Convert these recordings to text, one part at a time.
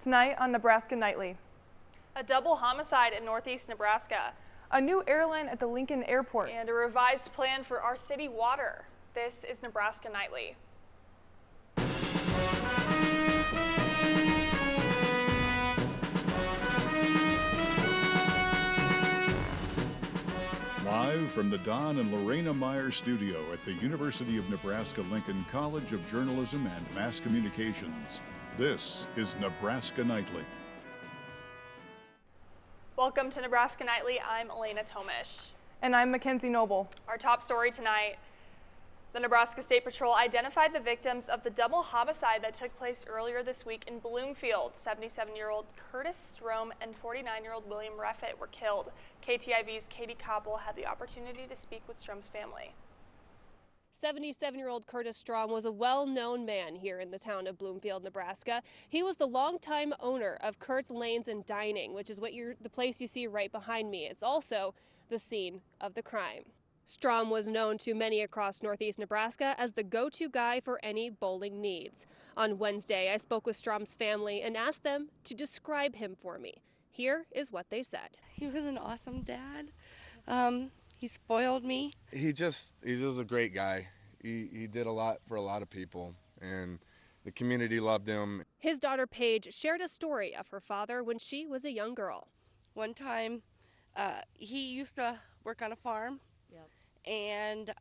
Tonight on Nebraska Nightly. A double homicide in northeast Nebraska. A new airline at the Lincoln Airport. And a revised plan for our city water. This is Nebraska Nightly. Live from the Don and Lorena Meyer studio at the University of Nebraska-Lincoln College of Journalism and Mass Communications, this is Nebraska Nightly. Welcome to Nebraska Nightly. I'm Elena Tomish. And I'm Mackenzie Noble. Our top story tonight, the Nebraska State Patrol identified the victims of the double homicide that took place earlier this week in Bloomfield. 77-year-old Curtis Strom and 49-year-old William Reffitt were killed. KTIV's Katie Koppel had the opportunity to speak with Strom's family. 77-year-old Curtis Strom was a well-known man here in the town of Bloomfield, Nebraska. He was the longtime owner of Kurt's Lanes and Dining, which is the place you see right behind me. It's also the scene of the crime. Strom was known to many across northeast Nebraska as the go-to guy for any bowling needs. On Wednesday, I spoke with Strom's family and asked them to describe him for me. Here is what they said. He was an awesome dad. He spoiled me. He was a great guy. He did a lot for a lot of people, and the community loved him. His daughter Paige shared a story of her father when she was a young girl. One time, he used to work on a farm, and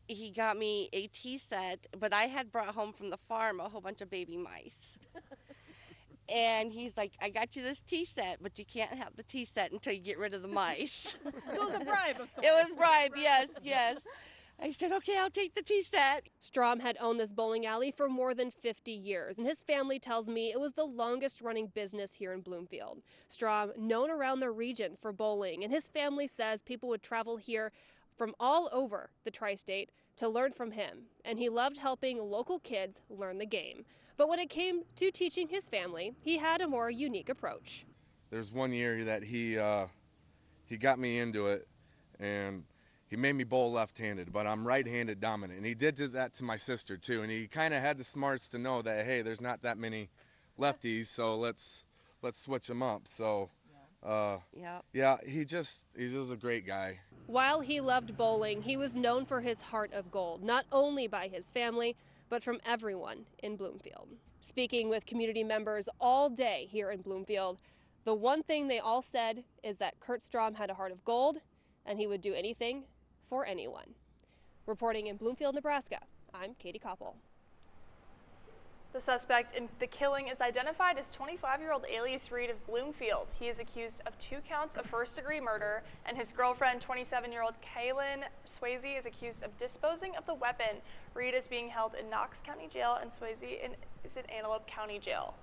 he got me a tea set, but I had brought home from the farm a whole bunch of baby mice. And he's like, I got you this tea set, but you can't have the tea set until you get rid of the mice. It was a bribe of sorts. It was a bribe, yes. I said, okay, I'll take the tea set. Strom had owned this bowling alley for more than 50 years, and his family tells me it was the longest running business here in Bloomfield. Strom, known around the region for bowling, and his family says people would travel here from all over the tri-state to learn from him, and he loved helping local kids learn the game. But when it came to teaching his family, he had a more unique approach. There's one year that he got me into it, and he made me bowl left-handed, but I'm right-handed dominant. And he did that to my sister too, and he kind of had the smarts to know that, hey, there's not that many lefties, so let's switch them up. So yeah, he just a great guy. While he loved bowling, he was known for his heart of gold, not only by his family, but from everyone in Bloomfield. Speaking with community members all day here in Bloomfield, the one thing they all said is that Kurt Strom had a heart of gold and he would do anything for anyone. Reporting in Bloomfield, Nebraska, I'm Katie Koppel. The suspect in the killing is identified as 25-year-old Alias Reed of Bloomfield. He is accused of 2 counts of first-degree murder, and his girlfriend, 27-year-old Kaylin Swayze, is accused of disposing of the weapon. Reed is being held in Knox County Jail, and Swayze is in Antelope County Jail.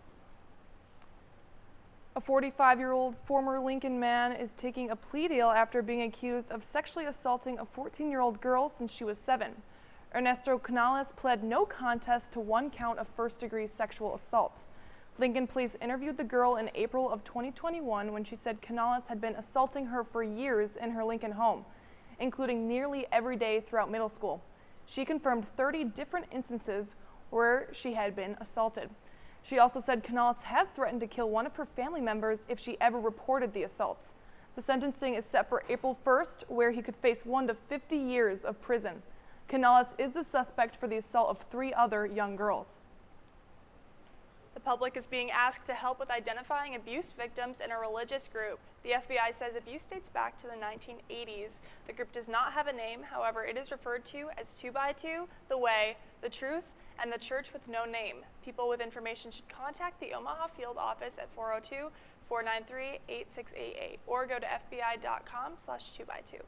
A 45-year-old former Lincoln man is taking a plea deal after being accused of sexually assaulting a 14-year-old girl since she was 7. Ernesto Canales pled no contest to 1 count of first-degree sexual assault. Lincoln police interviewed the girl in April of 2021 when she said Canales had been assaulting her for years in her Lincoln home, including nearly every day throughout middle school. She confirmed 30 different instances where she had been assaulted. She also said Canales has threatened to kill one of her family members if she ever reported the assaults. The sentencing is set for April 1st, where he could face 1 to 50 years of prison. Canales is the suspect for the assault of 3 other young girls. The public is being asked to help with identifying abuse victims in a religious group. The FBI says abuse dates back to the 1980s. The group does not have a name, however, it is referred to as 2x2, The Way, The Truth, and The Church with No Name. People with information should contact the Omaha field office at 402-493-8688 or go to fbi.com/2x2.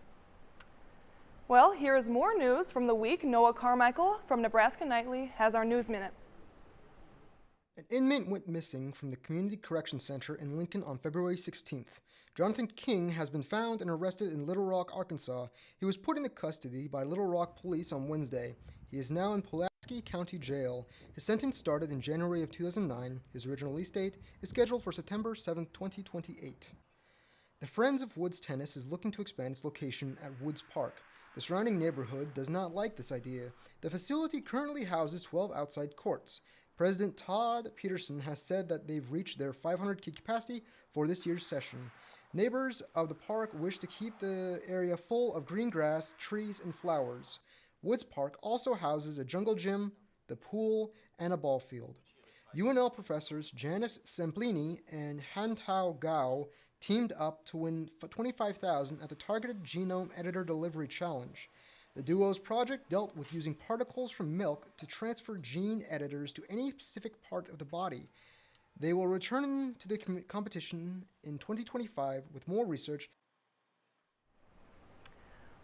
Well, here is more news from the week. Noah Carmichael from Nebraska Nightly has our News Minute. An inmate went missing from the Community Correction Center in Lincoln on February 16th. Jonathan King has been found and arrested in Little Rock, Arkansas. He was put into custody by Little Rock police on Wednesday. He is now in Pulaski County Jail. His sentence started in January of 2009. His original release date is scheduled for September 7, 2028. The Friends of Woods Tennis is looking to expand its location at Woods Park. The surrounding neighborhood does not like this idea. The facility currently houses 12 outside courts. President Todd Peterson has said that they've reached their 500 kid capacity for this year's session. Neighbors of the park wish to keep the area full of green grass, trees, and flowers. Woods Park also houses a jungle gym, the pool, and a ball field. UNL professors Janice Semplini and Hantao Gao teamed up to win $25,000 at the Targeted Genome Editor Delivery Challenge. The duo's project dealt with using particles from milk to transfer gene editors to any specific part of the body. They will return to the competition in 2025 with more research.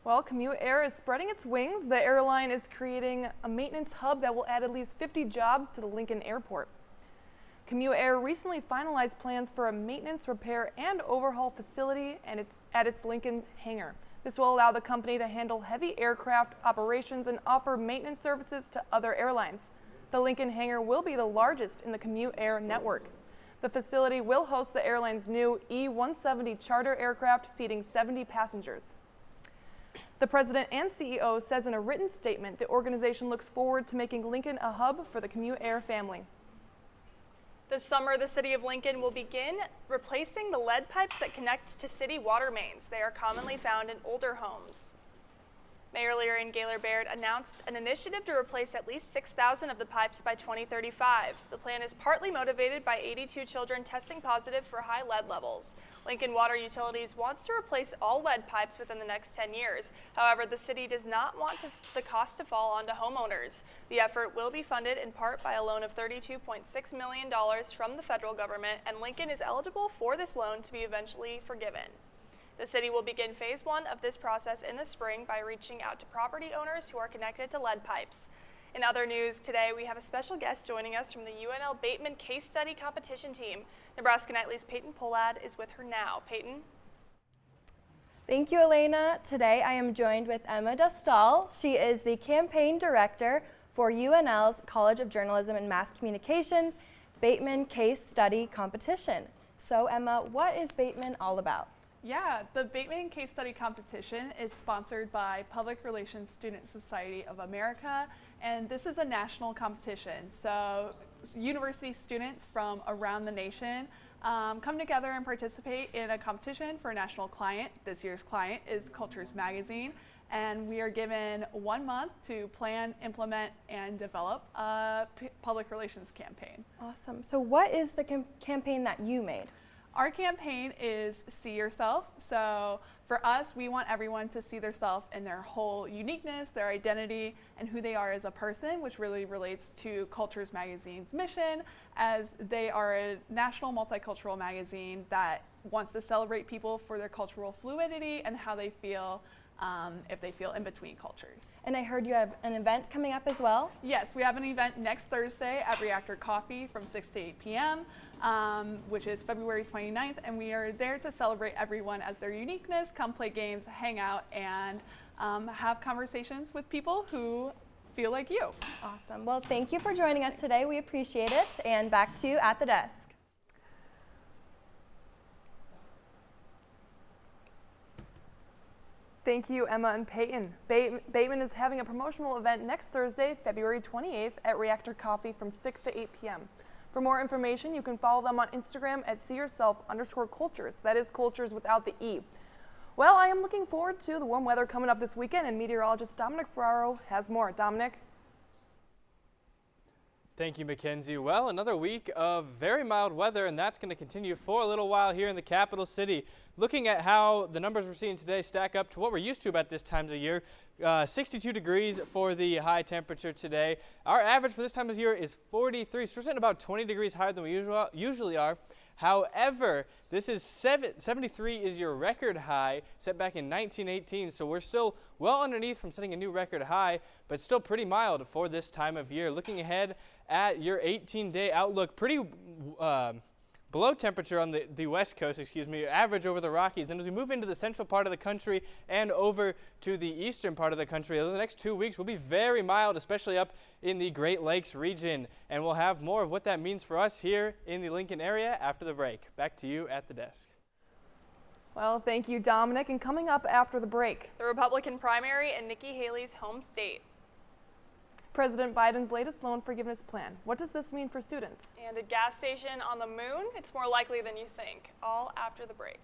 Well, Commute Air is spreading its wings. The airline is creating a maintenance hub that will add at least 50 jobs to the Lincoln Airport. Commute Air recently finalized plans for a maintenance, repair, and overhaul facility at its Lincoln hangar. This will allow the company to handle heavy aircraft operations and offer maintenance services to other airlines. The Lincoln hangar will be the largest in the Commute Air network. The facility will host the airline's new E-170 charter aircraft, seating 70 passengers. The president and CEO says in a written statement the organization looks forward to making Lincoln a hub for the Commute Air family. This summer, the city of Lincoln will begin replacing the lead pipes that connect to city water mains. They are commonly found in older homes. Mayor Leary and Gaylor Baird announced an initiative to replace at least 6,000 of the pipes by 2035. The plan is partly motivated by 82 children testing positive for high lead levels. Lincoln Water Utilities wants to replace all lead pipes within the next 10 years. However, the city does not want the cost to fall onto homeowners. The effort will be funded in part by a loan of $32.6 million from the federal government, and Lincoln is eligible for this loan to be eventually forgiven. The city will begin phase 1 of this process in the spring by reaching out to property owners who are connected to lead pipes. In other news, today we have a special guest joining us from the UNL Bateman Case Study Competition Team. Nebraska Nightly's Peyton Pollad is with her now. Peyton? Thank you, Elena. Today I am joined with Emma Dustal. She is the campaign director for UNL's College of Journalism and Mass Communications Bateman Case Study Competition. So Emma, what is Bateman all about? Yeah, the Bateman Case Study Competition is sponsored by Public Relations Student Society of America, and this is a national competition. So university students from around the nation come together and participate in a competition for a national client. This year's client is Cultures Magazine, and we are given 1 month to plan, implement, and develop a public relations campaign. Awesome. So what is the campaign that you made? Our campaign is See Yourself. So for us, we want everyone to see themselves in their whole uniqueness, their identity, and who they are as a person, which really relates to Cultures Magazine's mission, as they are a national multicultural magazine that wants to celebrate people for their cultural fluidity and how they feel if they feel in between cultures. And I heard you have an event coming up as well? Yes, we have an event next Thursday at Reactor Coffee from 6 to 8 p.m., which is February 29th, and we are there to celebrate everyone as their uniqueness, come play games, hang out, and have conversations with people who feel like you. Awesome. Well, thank you for joining us today. We appreciate it. And back to you at the desk. Thank you, Emma and Peyton. Bateman is having a promotional event next Thursday, February 28th at Reactor Coffee from 6 to 8 p.m. For more information, you can follow them on Instagram at seeyourself_cultures. That is cultures without the E. Well, I am looking forward to the warm weather coming up this weekend, and meteorologist Dominic Ferraro has more. Dominic? Thank you, Mackenzie. Well, another week of very mild weather, and that's going to continue for a little while here in the capital city. Looking at how the numbers we're seeing today stack up to what we're used to about this time of year, 62 degrees for the high temperature today. Our average for this time of year is 43, so we're sitting about 20 degrees higher than we usually are. However, this is 73 is your record high set back in 1918, so we're still well underneath from setting a new record high, but still pretty mild for this time of year. Looking ahead at your 18-day outlook, pretty below temperature on the west coast, average over the Rockies. And as we move into the central part of the country and over to the eastern part of the country, over the next 2 weeks will be very mild, especially up in the Great Lakes region. And we'll have more of what that means for us here in the Lincoln area after the break. Back to you at the desk. Well, thank you, Dominic. And coming up after the break, the Republican primary in Nikki Haley's home state. President Biden's latest loan forgiveness plan. What does this mean for students? And a gas station on the moon? It's more likely than you think. All after the break.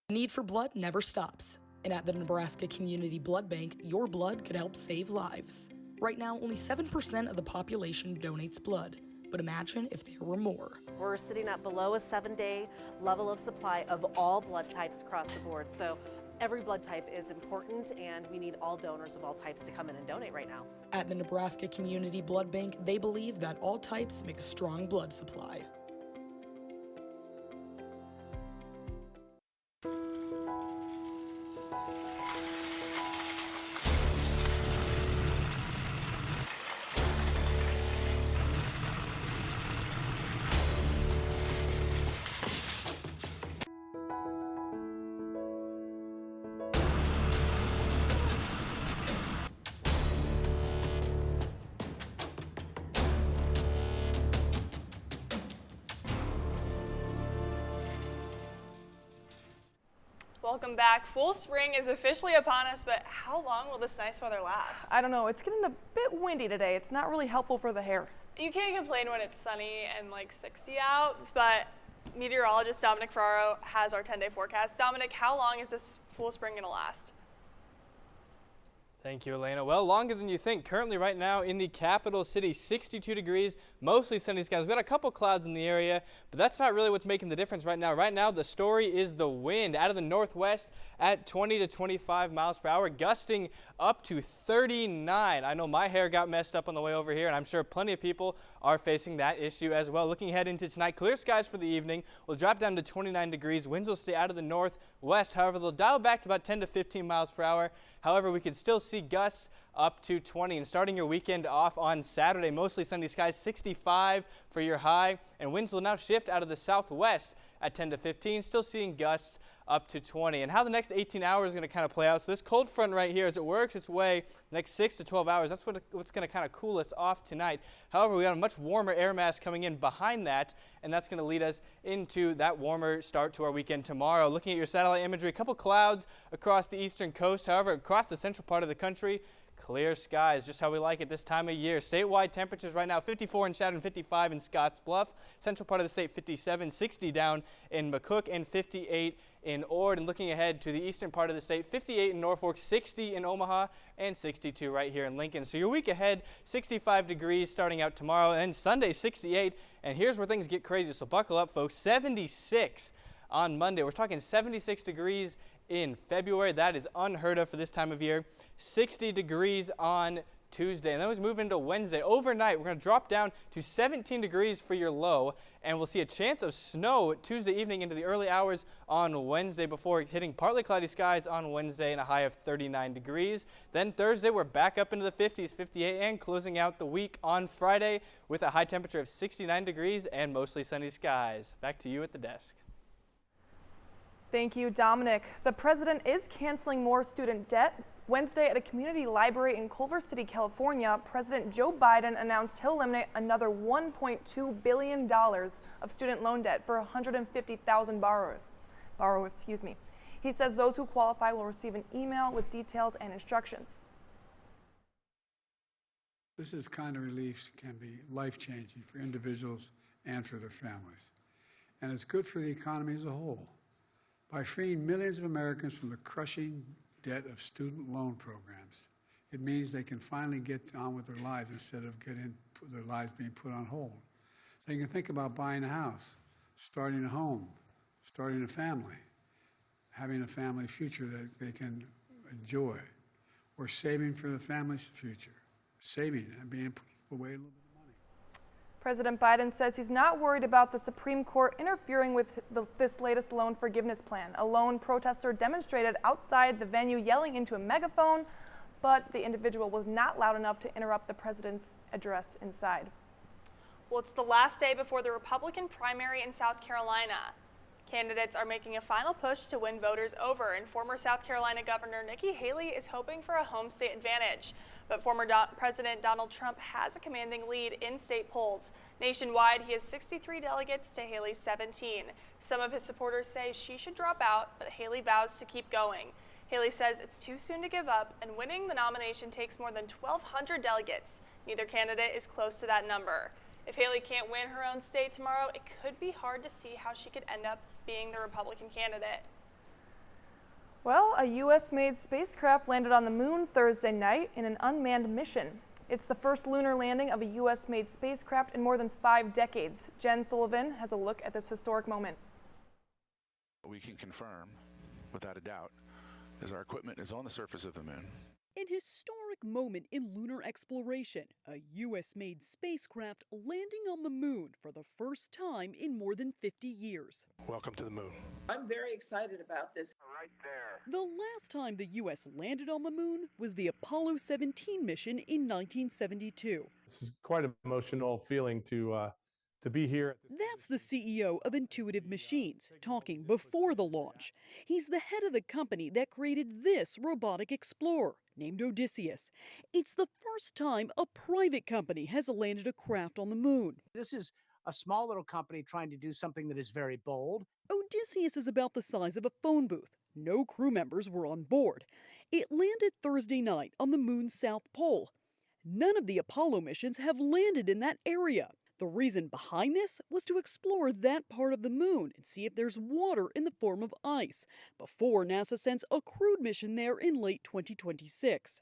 The need for blood never stops. And at the Nebraska Community Blood Bank, your blood could help save lives. Right now, only 7% of the population donates blood. But imagine if there were more. We're sitting at below a 7-day level of supply of all blood types across the board. So every blood type is important, and we need all donors of all types to come in and donate right now. At the Nebraska Community Blood Bank, they believe that all types make a strong blood supply. Welcome back. Full spring is officially upon us, but how long will this nice weather last? I don't know. It's getting a bit windy today. It's not really helpful for the hair. You can't complain when it's sunny and like 60 out, but meteorologist Dominic Ferraro has our 10-day forecast. Dominic, how long is this full spring going to last? Thank you, Elena. Well, longer than you think. Currently right now in the capital city, 62 degrees, mostly sunny skies. We've got a couple clouds in the area, but that's not really what's making the difference right now. Right now, the story is the wind out of the northwest at 20 to 25 miles per hour, gusting up to 39. I know my hair got messed up on the way over here, and I'm sure plenty of people are facing that issue as well. Looking ahead into tonight, clear skies for the evening. We'll drop down to 29 degrees. Winds will stay out of the northwest. However, they'll dial back to about 10 to 15 miles per hour. However, we can still see gusts up to 20. And starting your weekend off on Saturday, mostly sunny skies, 65 for your high. And winds will now shift out of the southwest at 10 to 15, still seeing gusts up to 20. And how the next 18 hours is going to kind of play out. So this cold front right here, as it works its way next 6 to 12 hours, that's what's going to kind of cool us off tonight. However, we got a much warmer air mass coming in behind that, and that's going to lead us into that warmer start to our weekend tomorrow. Looking at your satellite imagery, a couple clouds across the eastern coast. However, across the central part of the country, clear skies, just how we like it this time of year. Statewide temperatures right now, 54 in Chadron, 55 in Scotts Bluff. Central part of the state, 57, 60 down in McCook, and 58 in Ord. And looking ahead to the eastern part of the state, 58 in Norfolk, 60 in Omaha, and 62 right here in Lincoln. So your week ahead, 65 degrees starting out tomorrow, and Sunday, 68. And here's where things get crazy, so buckle up, folks. 76 on Monday. We're talking 76 degrees in February. That is unheard of for this time of year. 60 degrees on Tuesday, and then we move into Wednesday. Overnight, we're going to drop down to 17 degrees for your low, and we'll see a chance of snow Tuesday evening into the early hours on Wednesday before hitting partly cloudy skies on Wednesday and a high of 39 degrees. Then Thursday, we're back up into the 50s, 58, and closing out the week on Friday with a high temperature of 69 degrees and mostly sunny skies. Back to you at the desk. Thank you, Dominic. The president is canceling more student debt. Wednesday at a community library in Culver City, California, President Joe Biden announced he'll eliminate another $1.2 billion of student loan debt for 150,000 borrowers. He says those who qualify will receive an email with details and instructions. This is kind of relief can be life-changing for individuals and for their families. And it's good for the economy as a whole. By freeing millions of Americans from the crushing debt of student loan programs, it means they can finally get on with their lives instead of their lives being put on hold. They can think about buying a house, starting a home, starting a family, having a family future that they can enjoy, or saving for the family's future, saving and being put away a little bit. President Biden says he's not worried about the Supreme Court interfering with this latest loan forgiveness plan. A lone protester demonstrated outside the venue yelling into a megaphone, but the individual was not loud enough to interrupt the president's address inside. Well, it's the last day before the Republican primary in South Carolina. Candidates are making a final push to win voters over, and former South Carolina Governor Nikki Haley is hoping for a home state advantage. But former President Donald Trump has a commanding lead in state polls. Nationwide, he has 63 delegates to Haley's 17. Some of his supporters say she should drop out, but Haley vows to keep going. Haley says it's too soon to give up, and winning the nomination takes more than 1,200 delegates. Neither candidate is close to that number. If Haley can't win her own state tomorrow, it could be hard to see how she could end up being the Republican candidate. Well, a U.S.-made spacecraft landed on the moon Thursday night in an unmanned mission. It's the first lunar landing of a U.S.-made spacecraft in more than 5 decades. Jen Sullivan has a look at this historic moment. We can confirm, without a doubt, as our equipment is on the surface of the moon. An historic moment in lunar exploration, a U.S.-made spacecraft landing on the moon for the first time in more than 50 years. Welcome to the moon. I'm very excited about this. Right there. The last time the U.S. landed on the moon was the Apollo 17 mission in 1972. This is quite an emotional feeling to be here. That's the CEO of Intuitive Machines, talking before the launch. He's the head of the company that created this robotic explorer, named Odysseus. It's the first time a private company has landed a craft on the moon. This is a small little company trying to do something that is very bold. Odysseus is about the size of a phone booth. No crew members were on board. It landed Thursday night on the moon's south pole. None of the Apollo missions have landed in that area. The reason behind this was to explore that part of the moon and see if there's water in the form of ice before NASA sends a crewed mission there in late 2026.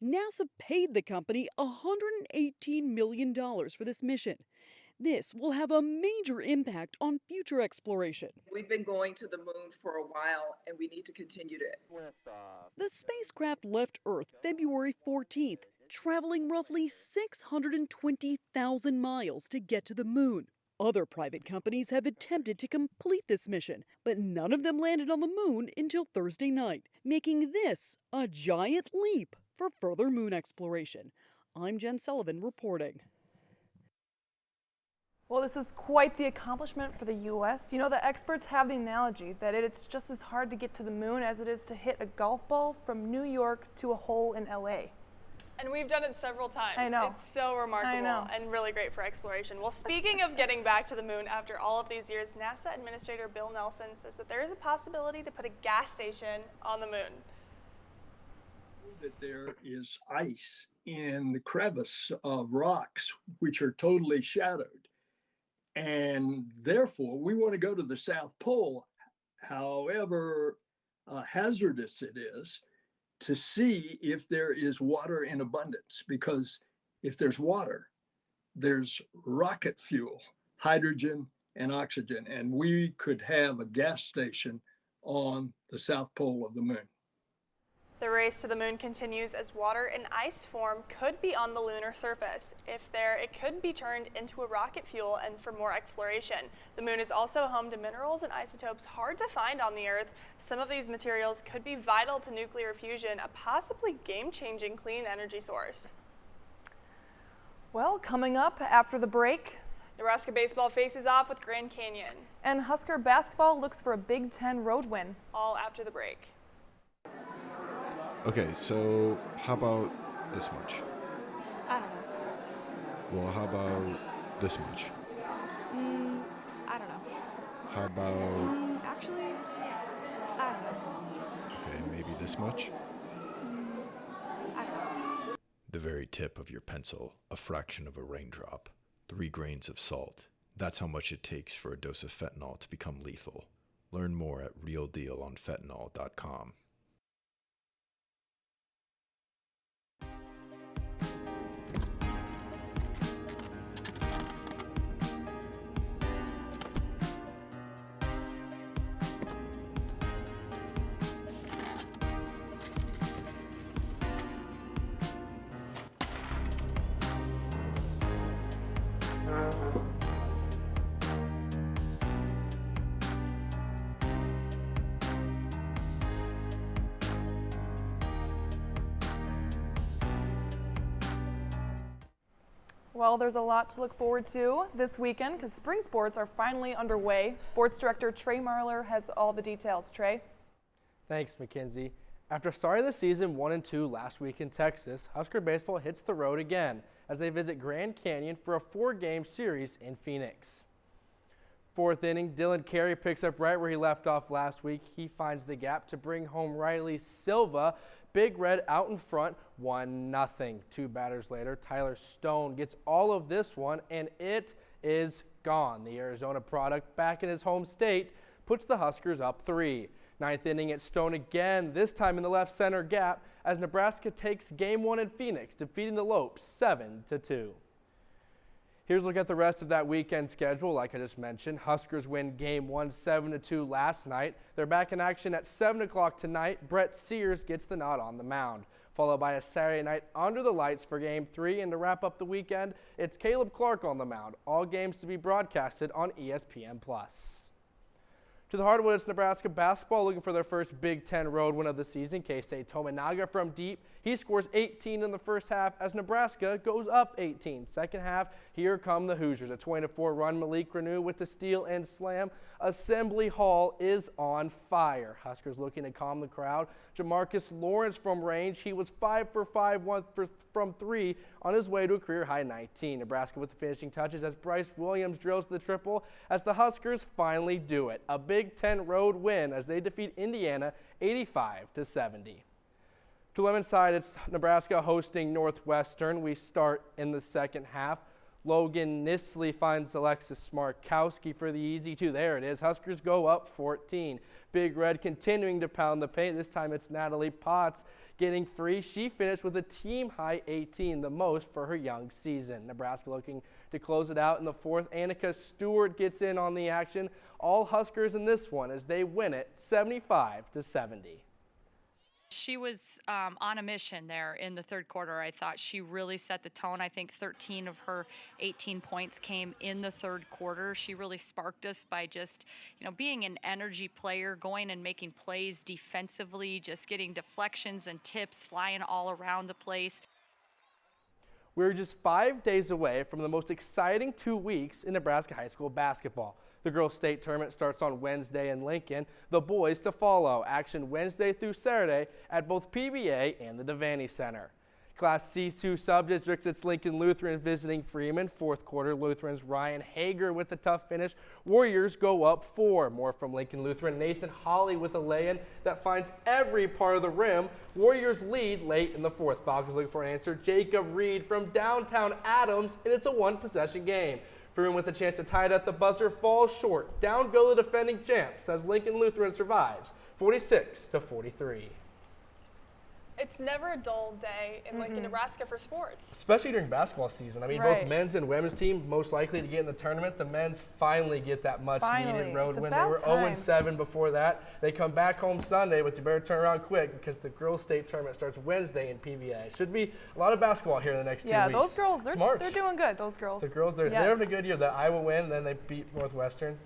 NASA paid the company $118 million for this mission. This will have a major impact on future exploration. We've been going to the moon for a while, and we need to continue to. The spacecraft left Earth February 14th, traveling roughly 620,000 miles to get to the moon. Other private companies have attempted to complete this mission, but none of them landed on the moon until Thursday night, making this a giant leap for further moon exploration. I'm Jen Sullivan reporting. Well, this is quite the accomplishment for the U.S. You know, the experts have the analogy that it's just as hard to get to the moon as it is to hit a golf ball from New York to a hole in L.A. And we've done it several times. I know. It's so remarkable I know. and really great for exploration. Well, speaking of getting back to the moon after all of these years, NASA Administrator Bill Nelson says that there is a possibility to put a gas station on the moon. That there is ice in the crevice of rocks, which are totally shadowed. And therefore, we want to go to the South Pole, however hazardous it is, to see if there is water in abundance. Because if there's water, there's rocket fuel, hydrogen and oxygen, and we could have a gas station on the South Pole of the moon. The race to the moon continues as water and ice form could be on the lunar surface. If there, it could be turned into a rocket fuel and for more exploration. The moon is also home to minerals and isotopes hard to find on the Earth. Some of these materials could be vital to nuclear fusion, a possibly game-changing clean energy source. Well, coming up after the break, Nebraska baseball faces off with Grand Canyon. And Husker basketball looks for a Big Ten road win. All after the break. Okay, so how about this much? I don't know. Well, how about this much? I don't know. How about... Actually, I don't know. Okay, maybe this much? I don't know. The very tip of your pencil, a fraction of a raindrop, 3 grains of salt. That's how much it takes for a dose of fentanyl to become lethal. Learn more at realdealonfentanyl.com. Well, there's a lot to look forward to this weekend because spring sports are finally underway. Sports director Trey Marler has all the details. Trey? Thanks, Mackenzie. After starting the season 1-2 last week in Texas, Husker baseball hits the road again as they visit Grand Canyon for a 4-game series in Phoenix. Fourth inning, Dylan Carey picks up right where he left off last week. He finds the gap to bring home Riley Silva. Big Red out in front, 1-0. 2 batters later, Tyler Stone gets all of this one, and it is gone. The Arizona product, back in his home state, puts the Huskers up 3. Ninth inning at Stone again, this time in the left center gap, as Nebraska takes Game 1 in Phoenix, defeating the Lopes 7-2. Here's a look at the rest of that weekend schedule. Like I just mentioned, Huskers win Game 1 7-2 last night. They're back in action at 7 o'clock tonight. Brett Sears gets the nod on the mound, followed by a Saturday night under the lights for Game 3. And to wrap up the weekend, it's Caleb Clark on the mound. All games to be broadcasted on ESPN+. To the hardwood, it's Nebraska basketball looking for their first Big Ten road win of the season. Keisei Tominaga from deep. He scores 18 in the first half as Nebraska goes up 18. Second half, here come the Hoosiers. A 20-4 run. Malik Renew with the steal and slam. Assembly Hall is on fire. Huskers looking to calm the crowd. Jamarcus Lawrence from range. He was 5 for 5 from 3 on his way to a career-high 19. Nebraska with the finishing touches as Bryce Williams drills the triple as the Huskers finally do it. A Big Ten road win as they defeat Indiana 85-70. To the women's side, it's Nebraska hosting Northwestern. We start in the second half. Logan Nisley finds Alexis Smarkowski for the easy 2. There it is. Huskers go up 14. Big Red continuing to pound the paint. This time it's Natalie Potts getting free. She finished with a team-high 18, the most for her young season. Nebraska looking to close it out in the fourth. Annika Stewart gets in on the action. All Huskers in this one as they win it 75-70. She was on a mission there in the third quarter. I thought she really set the tone. I think 13 of her 18 points came in the third quarter. She really sparked us by just, being an energy player, going and making plays defensively, just getting deflections and tips flying all around the place. We're just 5 days away from the most exciting 2 weeks in Nebraska high school basketball. The girls' state tournament starts on Wednesday in Lincoln. The boys to follow. Action Wednesday through Saturday at both PBA and the Devaney Center. Class C2 sub-districts, it's Lincoln Lutheran visiting Freeman. Fourth quarter, Lutheran's Ryan Hager with the tough finish. Warriors go up 4. More from Lincoln Lutheran. Nathan Hawley with a lay-in that finds every part of the rim. Warriors lead late in the fourth. Falcons looking for an answer. Jacob Reed from downtown Adams, and it's a one-possession game. Freeman with a chance to tie it at the buzzer falls short. Down go the defending champs as Lincoln Lutheran survives 46-43. It's never a dull day in Lincoln, Nebraska for sports. Especially during basketball season. I mean, both men's and women's team most likely to get in the tournament. The men's finally get that much needed road win. They were 0-7 before that. They come back home Sunday, but you better turn around quick because the girls' state tournament starts Wednesday in PBA. Should be a lot of basketball here in the next 2 weeks. Yeah, those girls, they're doing good, those girls. The girls, they're having a good year. The Iowa win, then they beat Northwestern.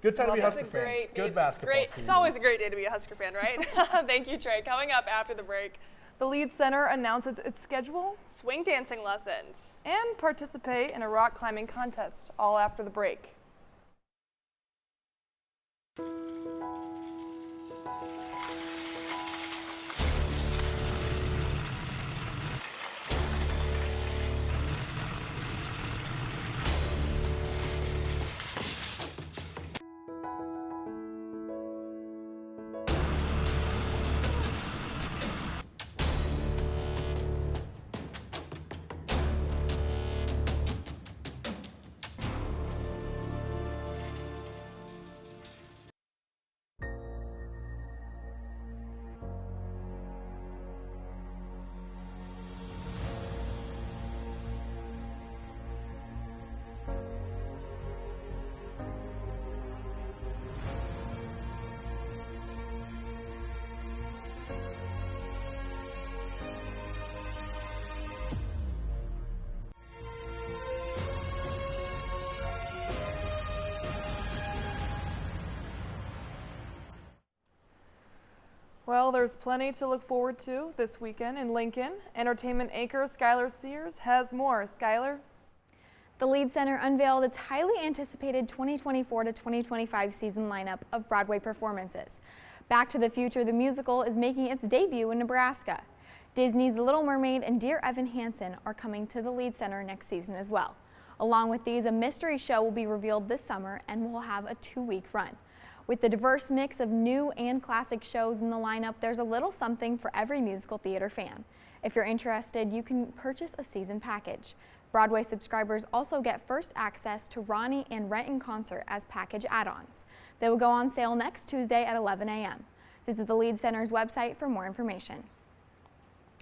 Good time to be a Husker fan. Good basketball season. It's always a great day to be a Husker fan, right? Thank you, Trey. Coming up after the break. The Lead Center announces its schedule, swing dancing lessons, and participate in a rock climbing contest, all after the break. Well, there's plenty to look forward to this weekend in Lincoln. Entertainment anchor Skylar Sears has more. Skylar? The Lead Center unveiled its highly anticipated 2024 to 2025 season lineup of Broadway performances. Back to the Future, the musical, is making its debut in Nebraska. Disney's The Little Mermaid and Dear Evan Hansen are coming to the Lead Center next season as well. Along with these, a mystery show will be revealed this summer and will have a 2-week run. With the diverse mix of new and classic shows in the lineup, there's a little something for every musical theater fan. If you're interested, you can purchase a season package. Broadway subscribers also get first access to Ronnie and Rent in Concert as package add-ons. They will go on sale next Tuesday at 11 a.m. Visit the Lead Center's website for more information.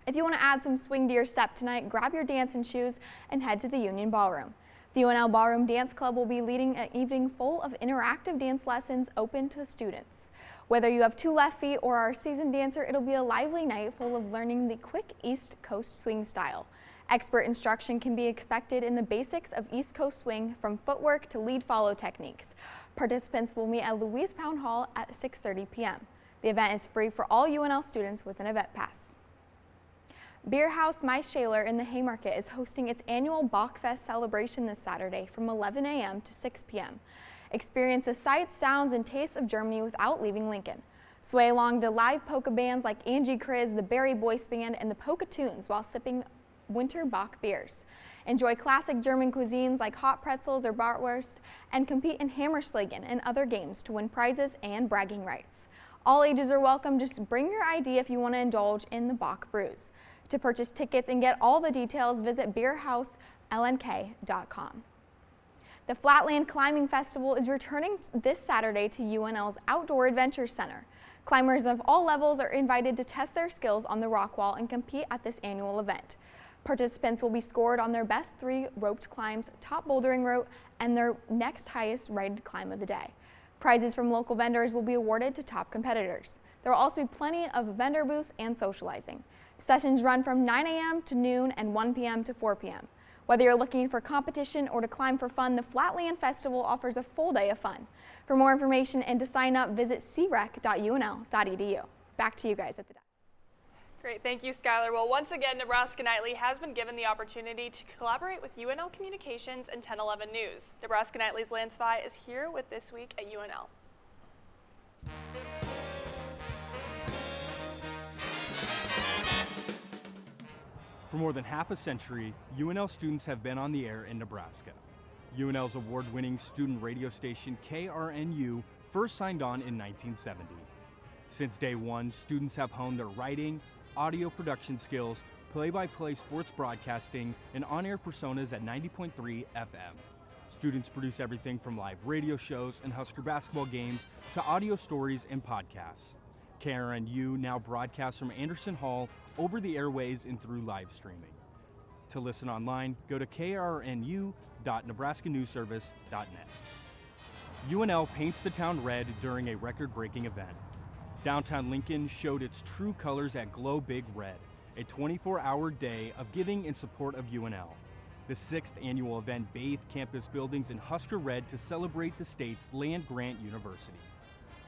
If you want to add some swing to your step tonight, grab your dancing shoes and head to the Union Ballroom. The UNL Ballroom Dance Club will be leading an evening full of interactive dance lessons open to students. Whether you have 2 left feet or are a seasoned dancer, it'll be a lively night full of learning the quick East Coast swing style. Expert instruction can be expected in the basics of East Coast swing, from footwork to lead-follow techniques. Participants will meet at Louise Pound Hall at 6:30 p.m. The event is free for all UNL students with an event pass. Beer House My Shaler in the Haymarket is hosting its annual Bachfest celebration this Saturday from 11 a.m. to 6 p.m. Experience the sights, sounds, and tastes of Germany without leaving Lincoln. Sway along to live polka bands like Angie Kriz, the Barry Boyce Band, and the Polka Tunes while sipping winter Bach beers. Enjoy classic German cuisines like hot pretzels or bratwurst, and compete in Hammerschlagen and other games to win prizes and bragging rights. All ages are welcome. Just bring your ID if you want to indulge in the Bach brews. To purchase tickets and get all the details, visit beerhouselnk.com. The Flatland Climbing Festival is returning this Saturday to UNL's Outdoor Adventure Center. Climbers of all levels are invited to test their skills on the rock wall and compete at this annual event. Participants will be scored on their best 3 roped climbs, top bouldering route, and their next highest rated climb of the day. Prizes from local vendors will be awarded to top competitors. There will also be plenty of vendor booths and socializing. Sessions run from 9 a.m. to noon and 1 p.m. to 4 p.m. Whether you're looking for competition or to climb for fun, the Flatland Festival offers a full day of fun. For more information and to sign up, visit crec.unl.edu. Back to you guys at the desk. Great, thank you, Skylar. Well, once again, Nebraska Nightly has been given the opportunity to collaborate with UNL Communications and 1011 News. Nebraska Nightly's Lance Vi is here with This Week at UNL. For more than half a century, UNL students have been on the air in Nebraska. UNL's award-winning student radio station KRNU first signed on in 1970. Since day one, students have honed their writing, audio production skills, play-by-play sports broadcasting, and on-air personas at 90.3 FM. Students produce everything from live radio shows and Husker basketball games to audio stories and podcasts. KRNU now broadcasts from Anderson Hall over the airways and through live streaming. To listen online, go to krnu.nebraskanewsservice.net. UNL paints the town red during a record-breaking event. Downtown Lincoln showed its true colors at Glow Big Red, a 24-hour day of giving in support of UNL. The 6th annual event bathed campus buildings in Husker red to celebrate the state's land-grant university.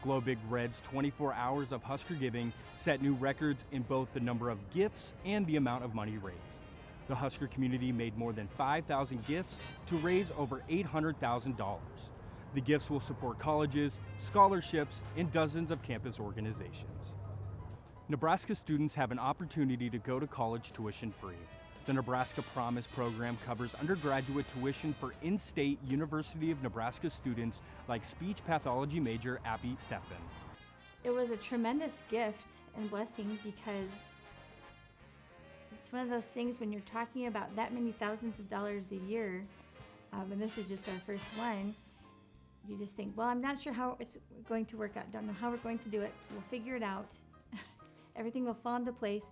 Glow Big Red's 24 hours of Husker giving set new records in both the number of gifts and the amount of money raised. The Husker community made more than 5,000 gifts to raise over $800,000. The gifts will support colleges, scholarships, and dozens of campus organizations. Nebraska students have an opportunity to go to college tuition-free. The Nebraska Promise program covers undergraduate tuition for in-state University of Nebraska students like speech pathology major Abby Steffen. It was a tremendous gift and blessing because it's one of those things when you're talking about that many thousands of dollars a year, and this is just our first one, you just think, well, I'm not sure how it's going to work out. Don't know how we're going to do it. We'll figure it out. Everything will fall into place.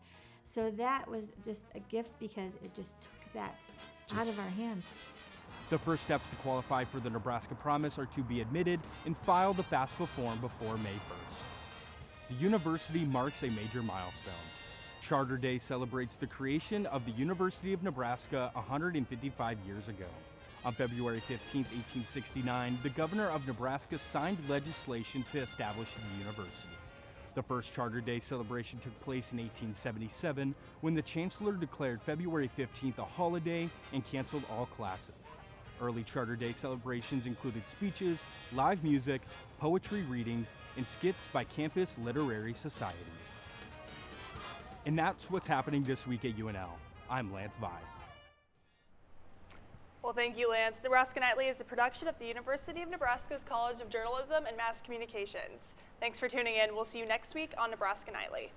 So that was just a gift because it just took that out of our hands. The first steps to qualify for the Nebraska Promise are to be admitted and file the FAFSA form before May 1st. The university marks a major milestone. Charter Day celebrates the creation of the University of Nebraska 155 years ago. On February 15, 1869, the governor of Nebraska signed legislation to establish the university. The first Charter Day celebration took place in 1877 when the chancellor declared February 15th a holiday and canceled all classes. Early Charter Day celebrations included speeches, live music, poetry readings, and skits by campus literary societies. And that's what's happening this week at UNL. I'm Lance Vi. Well, thank you, Lance. Nebraska Nightly is a production of the University of Nebraska's College of Journalism and Mass Communications. Thanks for tuning in. We'll see you next week on Nebraska Nightly.